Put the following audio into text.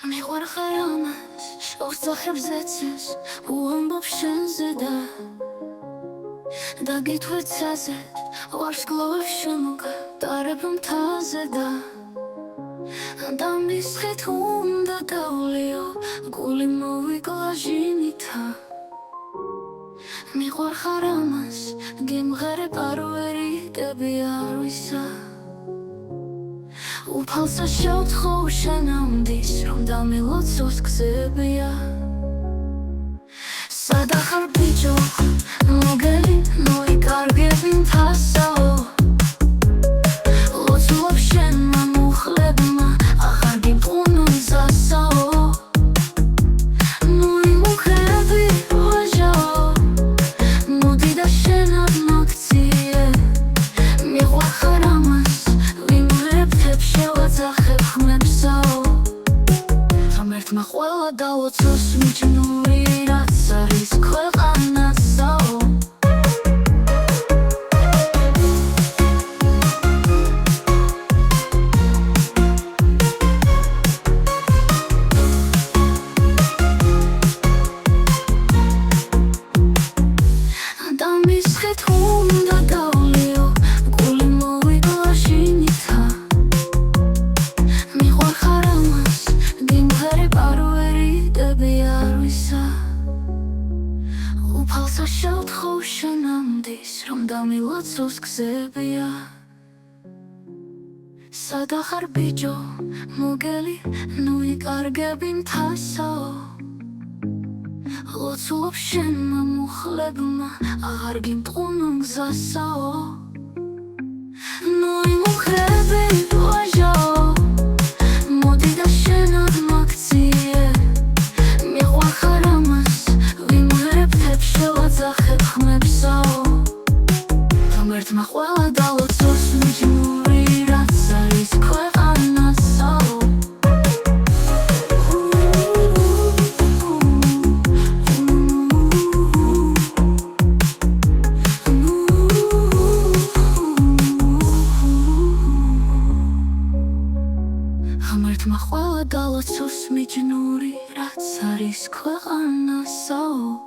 მიყვარხარ ამას შევსახებ ზეცეს უამბობ შენზე და გითვეცაზეთ ვარსკვლავებს შემოგატარებ მთაზე და მისხეთ უნდა დავლიო გული მოვიკლა ჟინითა მიყვარხარ ამას გიმღერებ არ ვერიდები არვისა უფალსა შევთხოვ შენამდის რომ დამილოცოს გზებია სადა ხარ ბიჭო მოგელი მოიკარგები მთასაო ლოცულობ შენმა მუხლებმა აღარ გიმყუნონ გზასაო ნუ იმუქრები ვაჟაო მოდი და შენად მაქციე მიყვარხარ ამას ვიმღერებ შევაძახებ ხმებსაო ღმერთმა ყველა დაუწოს მიჯნური რაც არის ქვეყანასაო და მისხეთ უნდა დავლიო გული მოვიკლა ჟინითა მიყვარხარ ამას გიმღერებ არ ვერიდები არვისა უფალსა შევთხოვ შენამდის რომ დამილოცოს გზებია სადა ხარ ბიჭო მოგელი ნუ იკარგები მთასაო ლოცულობ შენმა მუხლებმა აღარ გიმყუნონ გზასაო ნუ იმუქრები ვაჟაო მოდი და შენად მაქციე მიყვარხარ ამას ვიმღერებ შევაძახებ ხმებსაო ღმერთმა ყველა დაუწოს მიჯნური რაც არის ქვეყანასაო ღმერთმა ყველა დაუწოს მიჯნური რაც არის ქვეყანასაო